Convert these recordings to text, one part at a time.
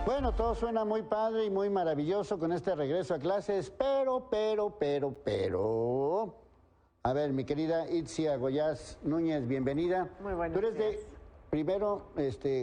Bueno, todo suena muy padre y muy maravilloso con este regreso a clases, pero... A ver, mi querida Itzia Goyaz Núñez, bienvenida. Muy buenos Tú eres días. de, primero,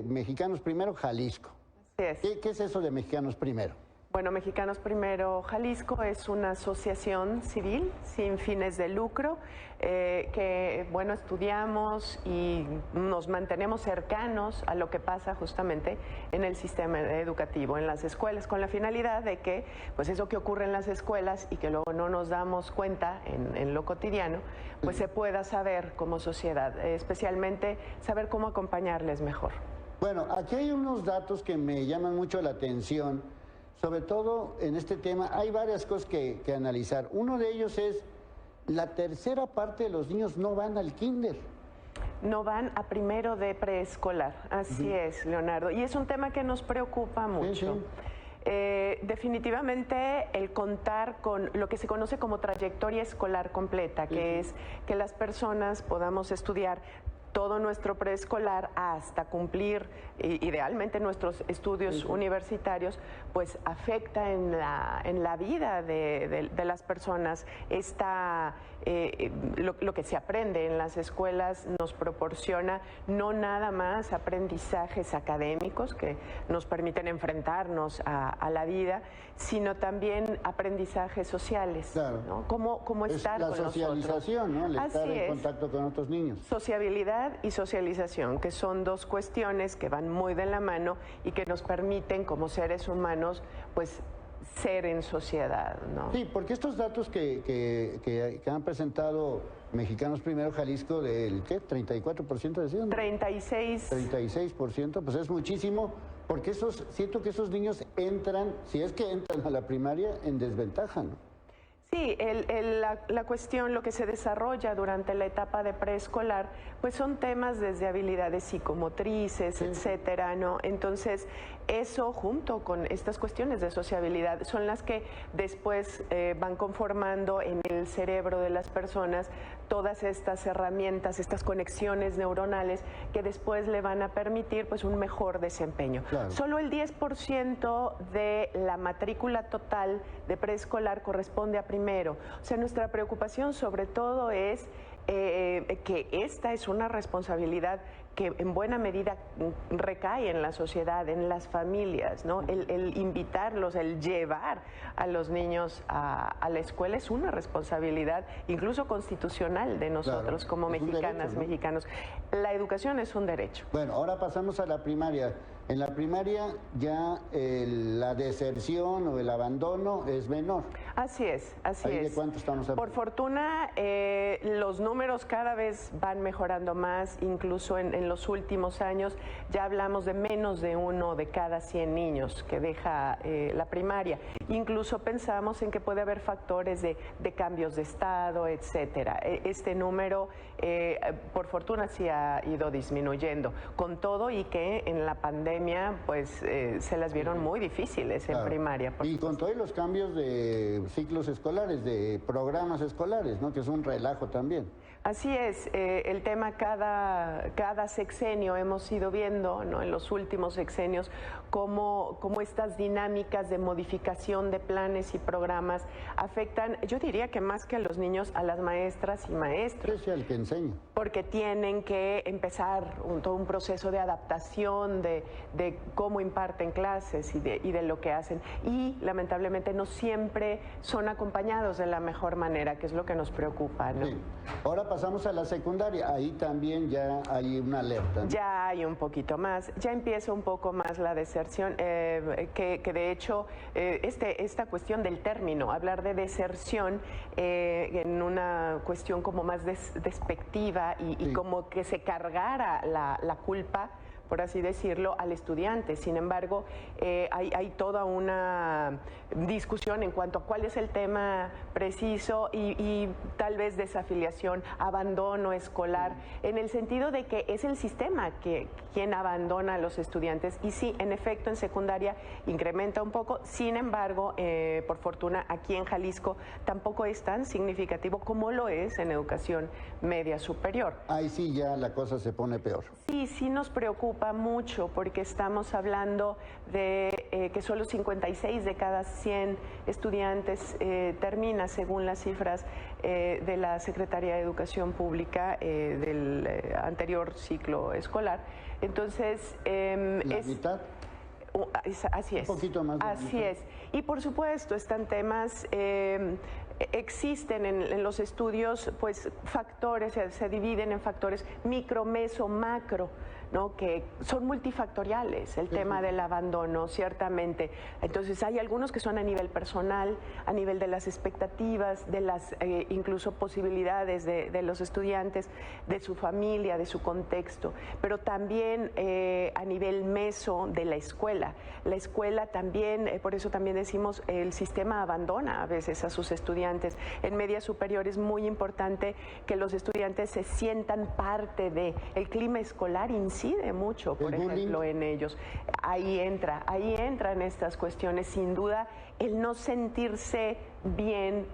Mexicanos Primero, Jalisco. Así es. ¿Qué es eso de Mexicanos Primero? Bueno, Mexicanos Primero Jalisco es una asociación civil sin fines de lucro que, bueno, estudiamos y nos mantenemos cercanos a lo que pasa justamente en el sistema educativo, en las escuelas, con la finalidad de que, pues eso que ocurre en las escuelas y que luego no nos damos cuenta en lo cotidiano, pues se pueda saber como sociedad, especialmente saber cómo acompañarles mejor. Bueno, aquí hay unos datos que me llaman mucho la atención. Sobre todo en este tema hay varias cosas que analizar. Uno de ellos es la tercera parte de los niños no van al kinder. No van a primero de preescolar, así es, Leonardo. Y es un tema que nos preocupa mucho. Sí. Definitivamente el contar con lo que se conoce como trayectoria escolar completa, que es que las personas podamos estudiar todo nuestro preescolar hasta cumplir idealmente nuestros estudios universitarios, pues afecta en la vida de las personas. Lo que se aprende en las escuelas nos proporciona no nada más aprendizajes académicos que nos permiten enfrentarnos a la vida, sino también aprendizajes sociales. Claro. ¿no? Cómo estar la con socialización, nosotros. ¿no? El estar en Así es. contacto con otros niños. Sociabilidad y socialización, que son dos cuestiones que van muy de la mano y que nos permiten como seres humanos, pues, ser en sociedad, ¿no? Sí, porque estos datos que han presentado Mexicanos Primero Jalisco del, ¿qué? 34% decían. 36. 36%, pues es muchísimo, porque siento que esos niños entran, si es que entran a la primaria, en desventaja, ¿no? Sí, la cuestión, lo que se desarrolla durante la etapa de preescolar, pues son temas desde habilidades psicomotrices, etcétera, ¿no? Entonces, eso junto con estas cuestiones de sociabilidad son las que después van conformando en el cerebro de las personas todas estas herramientas, estas conexiones neuronales que después le van a permitir pues un mejor desempeño. Claro. Solo el 10% de la matrícula total de preescolar corresponde a primero. O sea, nuestra preocupación sobre todo es que esta es una responsabilidad que en buena medida recae en la sociedad, en las familias, ¿no? El invitarlos, el llevar a los niños a la escuela es una responsabilidad incluso constitucional de nosotros, Claro, como es un mexicanas, derecho, ¿no? mexicanos. La educación es un derecho. Bueno, ahora pasamos a la primaria. En la primaria ya la deserción o el abandono es menor. Así es, así ¿Ahí es. de cuánto estamos hablando? Por fortuna, los números cada vez van mejorando más, incluso en los últimos años ya hablamos de menos de 1 de cada 100 niños que deja la primaria. Incluso pensamos en que puede haber factores de cambios de estado, etcétera. Este número, por fortuna, sí ha ido disminuyendo, con todo y que en la pandemia pues se las vieron muy difíciles en primaria. Y con todos los cambios de ciclos escolares, de programas escolares, ¿no? Que es un relajo también. Así es, el tema cada sexenio hemos ido viendo, ¿no? En los últimos sexenios, cómo estas dinámicas de modificación de planes y programas afectan, yo diría que más que a los niños, a las maestras y maestros. Es el que enseña. Porque tienen que empezar todo un proceso de adaptación de cómo imparten clases y de lo que hacen. Y lamentablemente no siempre son acompañados de la mejor manera, que es lo que nos preocupa, ¿no? Sí. Ahora pasamos a la secundaria, ahí también ya hay una alerta, ¿no? Ya hay un poquito más, ya empieza un poco más la deserción, que de hecho esta cuestión del término, hablar de deserción en una cuestión como más despectiva y como que se cargara la culpa, por así decirlo, al estudiante. Sin embargo, hay toda una discusión en cuanto a cuál es el tema preciso y tal vez desafiliación, abandono escolar, en el sentido de que es el sistema quien abandona a los estudiantes. Y sí, en efecto, en secundaria incrementa un poco. Sin embargo, por fortuna, aquí en Jalisco tampoco es tan significativo como lo es en educación media superior. Ahí sí ya la cosa se pone peor. Sí, sí nos preocupa preocupa mucho porque estamos hablando de que solo 56 de cada 100 estudiantes termina, según las cifras de la Secretaría de Educación Pública del anterior ciclo escolar. Entonces, ¿La mitad? Así es. Un poquito más. Así es. Y por supuesto, están temas, existen en los estudios, pues factores, se dividen en factores micro, meso, macro, ¿no? Que son multifactoriales, el tema del abandono, ciertamente. Entonces hay algunos que son a nivel personal, a nivel de las expectativas, de las incluso posibilidades de los estudiantes, de su familia, de su contexto, pero también a nivel meso de la escuela. La escuela también, por eso también decimos, el sistema abandona a veces a sus estudiantes. En media superior es muy importante que los estudiantes se sientan parte de. El clima escolar incide mucho, por ejemplo, en ellos. Ahí entran estas cuestiones, sin duda, el no sentirse bien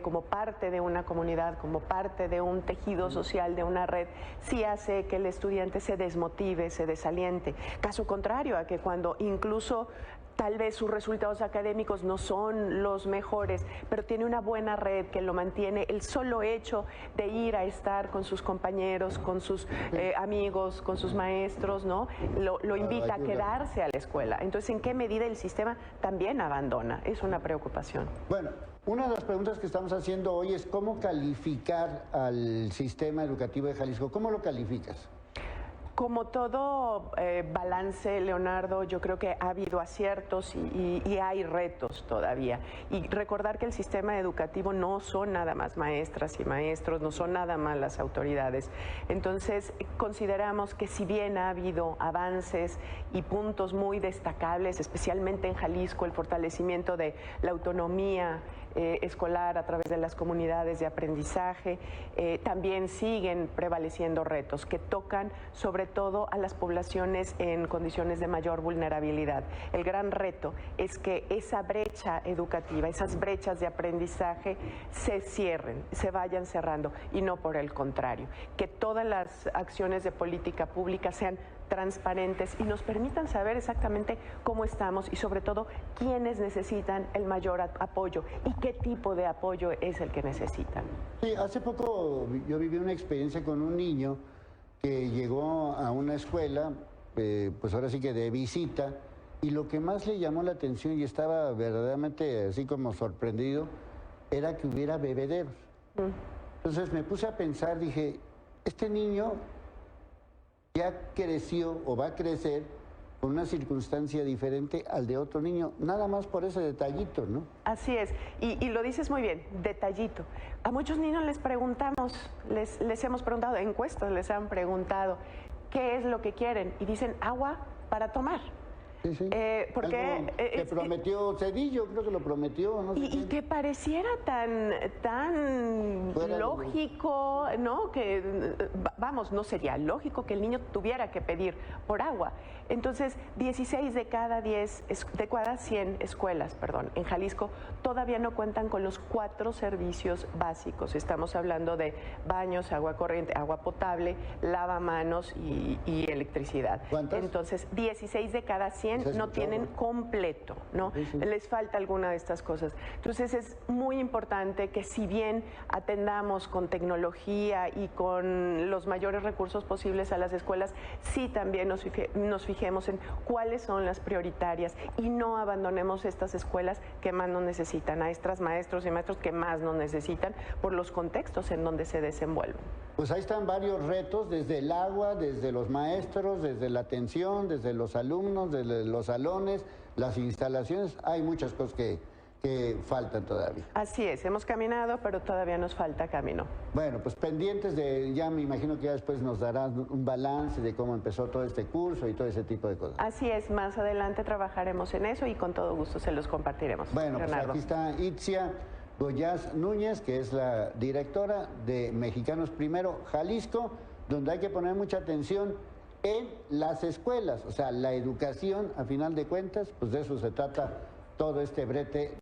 como parte de una comunidad, como parte de un tejido social, de una red, sí hace que el estudiante se desmotive, se desaliente. Caso contrario a que cuando incluso tal vez sus resultados académicos no son los mejores, pero tiene una buena red que lo mantiene, el solo hecho de ir a estar con sus compañeros, con sus amigos, con sus maestros, ¿no? Lo invita a quedarse a la escuela. Entonces, ¿en qué medida el sistema también abandona? Es una preocupación. Bueno, una de las preguntas que estamos haciendo hoy es cómo calificar al sistema educativo de Jalisco. ¿Cómo lo calificas? Como todo balance, Leonardo, yo creo que ha habido aciertos y hay retos todavía. Y recordar que el sistema educativo no son nada más maestras y maestros, no son nada más las autoridades. Entonces, consideramos que si bien ha habido avances y puntos muy destacables, especialmente en Jalisco, el fortalecimiento de la autonomía escolar a través de las comunidades de aprendizaje, también siguen prevaleciendo retos que tocan sobre todo a las poblaciones en condiciones de mayor vulnerabilidad. El gran reto es que esa brecha educativa, esas brechas de aprendizaje se cierren, se vayan cerrando y no por el contrario, que todas las acciones de política pública sean transparentes y nos permitan saber exactamente cómo estamos y sobre todo quiénes necesitan el mayor apoyo y qué tipo de apoyo es el que necesitan. Sí, hace poco yo viví una experiencia con un niño que llegó a una escuela, pues ahora sí que de visita, y lo que más le llamó la atención y estaba verdaderamente así como sorprendido, era que hubiera bebederos. Entonces me puse a pensar, dije, este niño ya creció o va a crecer con una circunstancia diferente al de otro niño, nada más por ese detallito, ¿no? Así es, y lo dices muy bien, detallito. A muchos niños les preguntamos, les hemos preguntado, encuestas les han preguntado, ¿qué es lo que quieren? Y dicen, agua para tomar. Sí, sí. Porque que prometió Cedillo, creo que lo prometió, no sé. Y que pareciera tan lógico, ¿no? Que, vamos, no sería lógico que el niño tuviera que pedir por agua. Entonces, 16 de cada 100 escuelas, en Jalisco, todavía no cuentan con los 4 servicios básicos. Estamos hablando de baños, agua corriente, agua potable, lavamanos y electricidad. ¿Cuántas? Entonces, 16 de cada 100 no tienen completo, ¿no? Sí, sí. Les falta alguna de estas cosas. Entonces es muy importante que si bien atendamos con tecnología y con los mayores recursos posibles a las escuelas, sí también nos fijemos en cuáles son las prioritarias y no abandonemos estas escuelas que más nos necesitan, maestros y maestros que más nos necesitan por los contextos en donde se desenvuelven. Pues ahí están varios retos, desde el agua, desde los maestros, desde la atención, desde los alumnos, desde los salones, las instalaciones. Hay muchas cosas que faltan todavía. Así es, hemos caminado, pero todavía nos falta camino. Bueno, pues pendientes ya me imagino que ya después nos darás un balance de cómo empezó todo este curso y todo ese tipo de cosas. Así es, más adelante trabajaremos en eso y con todo gusto se los compartiremos. Bueno, pues aquí está Itzia Goyaz Núñez, que es la directora de Mexicanos Primero Jalisco, donde hay que poner mucha atención en las escuelas, o sea, la educación, a final de cuentas, pues de eso se trata todo este brete